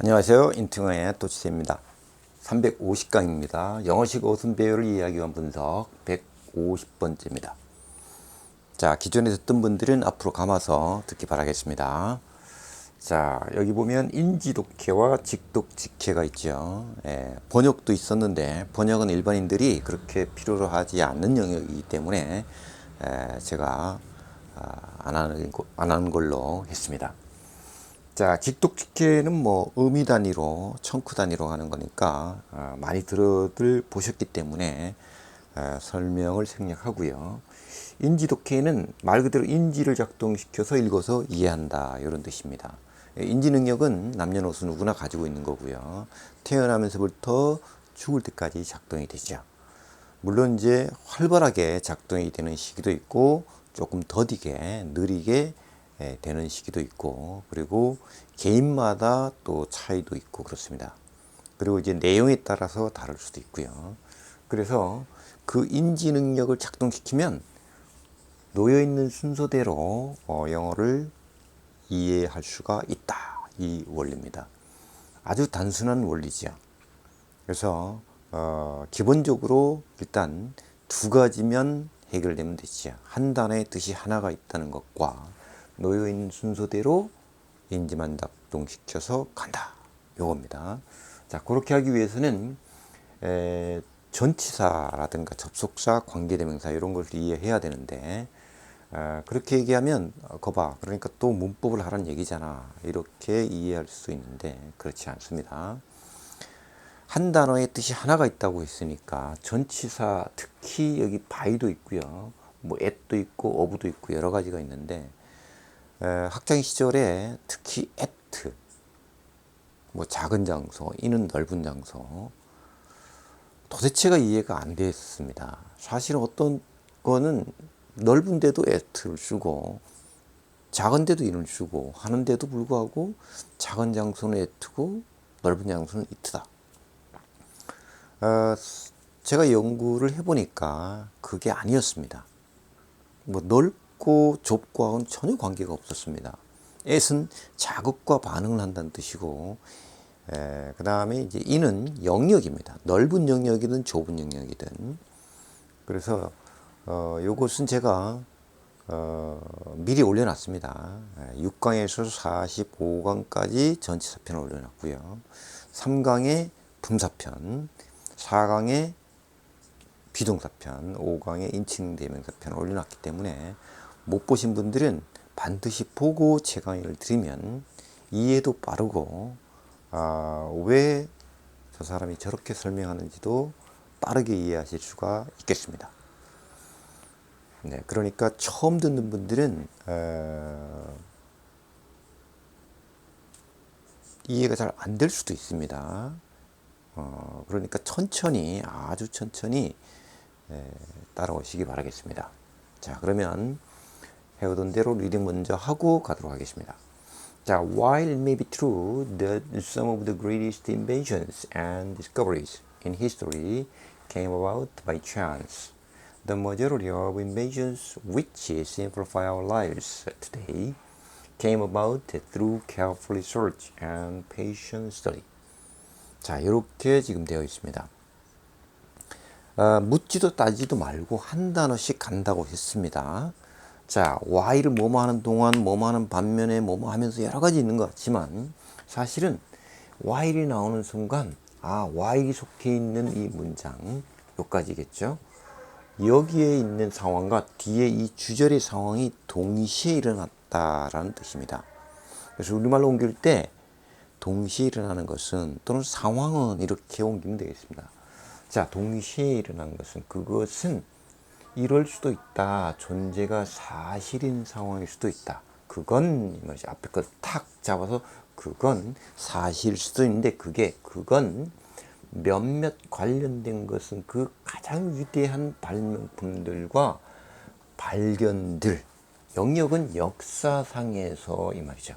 안녕하세요. 인팅어의 또치세입니다. 350강입니다. 영어식 어순 배열을 이해하기 위한 분석 150번째입니다. 자, 기존에 듣던 분들은 앞으로 감아서 듣기 바라겠습니다. 자, 여기 보면 인지독해와 직독직해가 있죠. 번역도 있었는데 번역은 일반인들이 그렇게 필요로 하지 않는 영역이기 때문에 제가 안 하는 걸로 했습니다. 자, 직독직해는 뭐 의미 단위로 청크 단위로 하는 거니까 많이 들어들 보셨기 때문에 설명을 생략하고요. 인지독해는 말 그대로 인지를 작동시켜서 읽어서 이해한다 이런 뜻입니다. 인지 능력은 남녀노소 누구나 가지고 있는 거고요. 태어나면서부터 죽을 때까지 작동이 되죠. 물론 이제 활발하게 작동이 되는 시기도 있고 조금 더디게 느리게 되는 시기도 있고, 그리고 개인마다 또 차이도 있고 그렇습니다. 그리고 이제 내용에 따라서 다를 수도 있고요. 그래서 그 인지 능력을 작동시키면 놓여 있는 순서대로 영어를 이해할 수가 있다, 이 원리입니다. 아주 단순한 원리죠. 그래서 기본적으로 일단 두 가지면 해결되면 되죠. 한 단어의 뜻이 하나가 있다는 것과 놓여있는 순서대로 인지만 작동시켜서 간다, 요겁니다. 자, 그렇게 하기 위해서는 전치사라든가 접속사, 관계대명사 이런 걸 이해해야 되는데, 그렇게 얘기하면 거봐, 그러니까 또 문법을 하라는 얘기잖아, 이렇게 이해할 수 있는데 그렇지 않습니다. 한 단어의 뜻이 하나가 있다고 했으니까 전치사, 특히 여기 by도 있고요, 뭐 at도 있고 of도 있고 여러 가지가 있는데, 학창 시절에 특히 at, 뭐 작은 장소, 이는 넓은 장소, 도대체가 이해가 안 됐습니다. 사실은 어떤 거는 넓은데도 at를 쓰고 작은데도 이를 쓰고 하는데도 불구하고 작은 장소는 at고 넓은 장소는 it다. 제가 연구를 해보니까 그게 아니었습니다. 뭐 넓고 좁고하고는 전혀 관계가 없었습니다. at은 자극과 반응을 한다는 뜻이고, 그 다음에 이제 in은 영역입니다. 넓은 영역이든 좁은 영역이든. 그래서 요것은 제가 미리 올려놨습니다. 6강에서 45강까지 전치사편을 올려놨고요. 3강에 품사편, 4강에 비동사편, 5강에 인칭대명사편을 올려놨기 때문에 못 보신 분들은 반드시 보고 제 강의를 들으면 이해도 빠르고, 왜 저 사람이 저렇게 설명하는지도 빠르게 이해하실 수가 있겠습니다. 네, 그러니까 처음 듣는 분들은 이해가 잘 안 될 수도 있습니다. 그러니까 천천히, 아주 천천히 따라오시기 바라겠습니다. 자, 그러면 해오던 대로 리딩 먼저 하고 가도록 하겠습니다. 자, while it may be true that some of the greatest inventions and discoveries in history came about by chance, the majority of inventions which simplify our lives today came about through careful research and patient study. 자, 이렇게 지금 되어 있습니다. 묻지도 따지도 말고 한 단어씩 간다고 했습니다. 자, while을 뭐뭐 하는 동안, 뭐뭐 하는 반면에 뭐뭐 하면서 여러 가지 있는 것 같지만, 사실은 while이 나오는 순간, while이 속해 있는 이 문장, 여기까지겠죠. 여기에 있는 상황과 뒤에 이 주절의 상황이 동시에 일어났다라는 뜻입니다. 그래서 우리말로 옮길 때 동시에 일어나는 것은, 또는 상황은 이렇게 옮기면 되겠습니다. 자, 동시에 일어난 것은, 그것은 이럴 수도 있다, 존재가 사실인 상황일 수도 있다. 그건 이 말이죠. 앞에 걸 탁 잡아서 그건 사실일 수도 있는데, 그건 몇몇 관련된 것은 그 가장 위대한 발명품들과 발견들, 영역은 역사상에서 이 말이죠.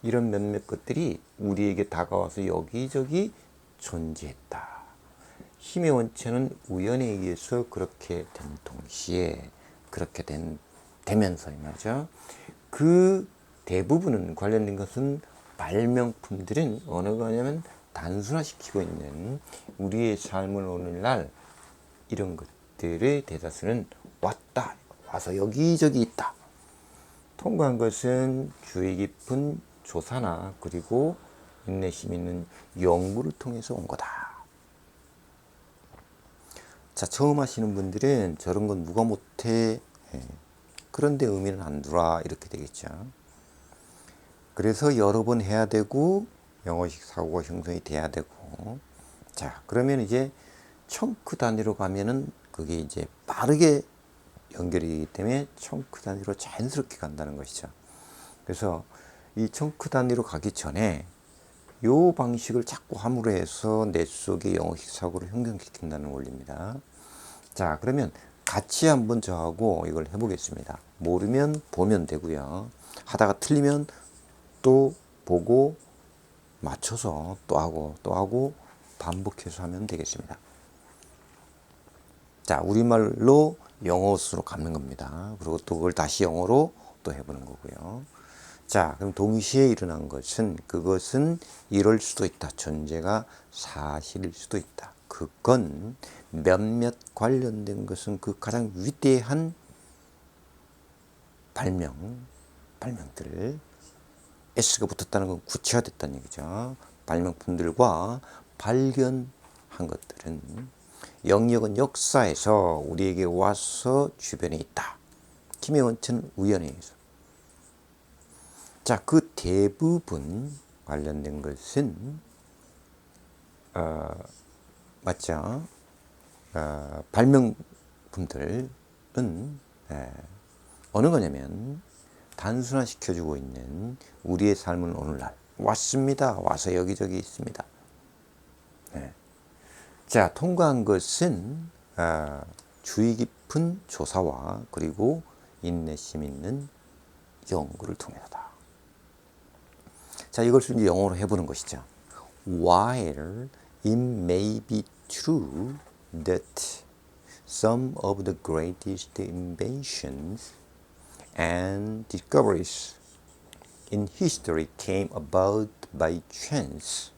이런 몇몇 것들이 우리에게 다가와서 여기저기 존재했다. 힘의 원체는 우연에 의해서 그렇게 된 동시에, 되면서 이 말이죠. 그 대부분은 관련된 것은 발명품들은 어느 거냐면 단순화시키고 있는 우리의 삶을 오늘날 이런 것들의 대다수는 왔다, 와서 여기저기 있다. 통과한 것은 주의 깊은 조사나 그리고 인내심 있는 연구를 통해서 온 거다. 자, 처음 하시는 분들은 저런 건 누가 못해. 그런데 의미는 안 들어. 이렇게 되겠죠. 그래서 여러 번 해야 되고 영어식 사고가 형성이 돼야 되고. 자, 그러면 이제 청크 단위로 가면은 그게 이제 빠르게 연결이 되기 때문에 청크 단위로 자연스럽게 간다는 것이죠. 그래서 이 청크 단위로 가기 전에 요 방식을 자꾸 함으로 해서 내 속에 영어식 사고를 형성시킨다는 원리입니다. 자, 그러면 같이 한번 저하고 이걸 해보겠습니다. 모르면 보면 되고요. 하다가 틀리면 또 보고 맞춰서 또 하고 반복해서 하면 되겠습니다. 자, 우리말로 영어수로 갚는 겁니다. 그리고 또 그걸 다시 영어로 또 해보는 거고요. 자, 그럼 동시에 일어난 것은 그것은 이럴 수도 있다. 존재가 사실일 수도 있다. 그건 몇몇 관련된 것은 그 가장 위대한 발명들 S가 붙었다는 건 구체화됐다는 얘기죠. 발명품들과 발견한 것들은 영역은 역사에서 우리에게 와서 주변에 있다. 김영원천 우연에 의해서. 자, 그 대부분 관련된 것은 맞죠? 발명품들은 어느 거냐면 단순화시켜주고 있는 우리의 삶은 오늘날 왔습니다. 와서 여기저기 있습니다. 자, 통과한 것은 주의 깊은 조사와 그리고 인내심 있는 연구를 통해서다. 자, 이것을 이제 영어로 해보는 것이죠. While it may be true that some of the greatest inventions and discoveries in history came about by chance,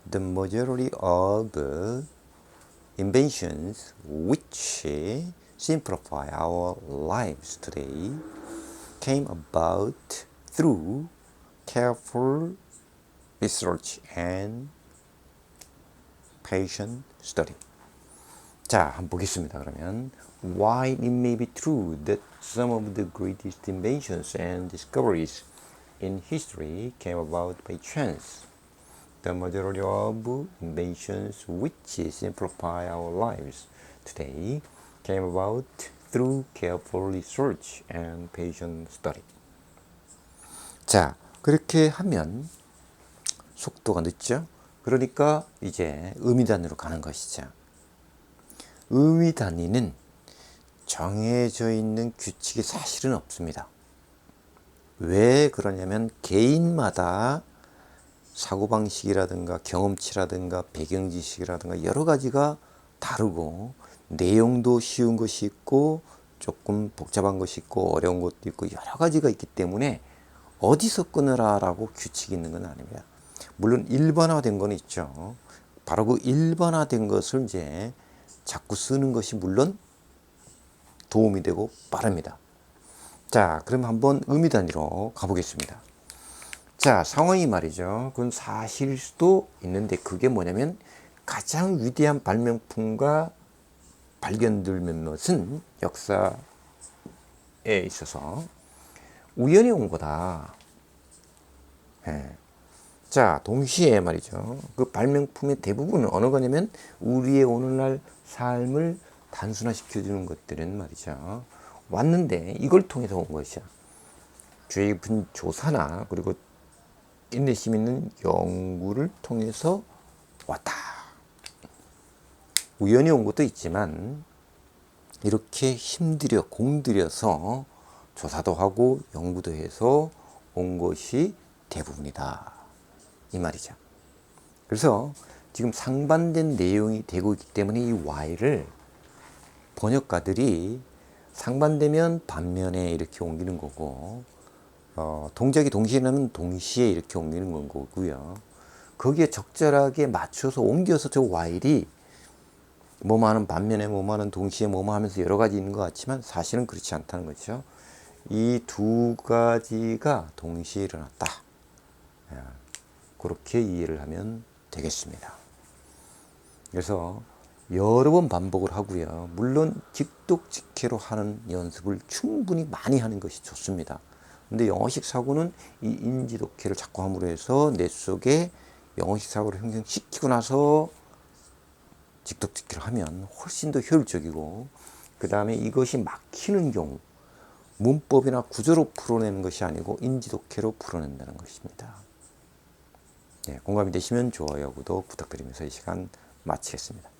the majority of inventions which simplify our lives today came about through careful research and patient study. 자, 한번 보겠습니다. 그러면 While it may be true that some of the greatest inventions and discoveries in history came about by chance, the majority of inventions which simplify our lives today came about through careful research and patient study. 자, 그렇게 하면 속도가 늦죠? 그러니까 이제 의미 단위로 가는 것이죠. 의미 단위는 정해져 있는 규칙이 사실은 없습니다. 왜 그러냐면 개인마다 사고방식이라든가 경험치라든가 배경지식이라든가 여러 가지가 다르고 내용도 쉬운 것이 있고 조금 복잡한 것이 있고 어려운 것도 있고 여러 가지가 있기 때문에 어디서 끊으라 라고 규칙이 있는 건 아닙니다. 물론 일반화된 건 있죠. 바로 그 일반화된 것을 이제 자꾸 쓰는 것이 물론 도움이 되고 빠릅니다. 자, 그럼 한번 의미 단위로 가보겠습니다. 자, 상황이 말이죠. 그건 사실일 수도 있는데 그게 뭐냐면 가장 위대한 발명품과 발견들 몇몇은 역사에 있어서 우연히 온 거다. 자, 동시에 말이죠. 그 발명품의 대부분은 어느 거냐면 우리의 오늘날 삶을 단순화시켜주는 것들은 말이죠. 왔는데 이걸 통해서 온 것이야. 주의 깊은 조사나 그리고 인내심 있는 연구를 통해서 왔다. 우연히 온 것도 있지만 이렇게 힘들여 공들여서 조사도 하고 연구도 해서 온 것이 대부분이다. 이 말이죠. 그래서 지금 상반된 내용이 되고 있기 때문에 이 Y를 번역가들이 상반되면 반면에 이렇게 옮기는 거고 동작이 동시에 나면 동시에 이렇게 옮기는 거고요. 거기에 적절하게 맞춰서 옮겨서 저 Y이 뭐뭐 하는 반면에 뭐뭐 하는 동시에 뭐뭐 하면서 여러 가지 있는 것 같지만 사실은 그렇지 않다는 거죠. 이 두 가지가 동시에 일어났다. 그렇게 이해를 하면 되겠습니다. 그래서 여러 번 반복을 하고요. 물론 직독직해로 하는 연습을 충분히 많이 하는 것이 좋습니다. 근데 영어식 사고는 이 인지독해를 자꾸 함으로 해서 뇌 속에 영어식 사고를 형성시키고 나서 직독직해를 하면 훨씬 더 효율적이고, 그 다음에 이것이 막히는 경우 문법이나 구조로 풀어내는 것이 아니고 인지독해로 풀어낸다는 것입니다. 네, 공감이 되시면 좋아요, 구독 부탁드리면서 이 시간 마치겠습니다.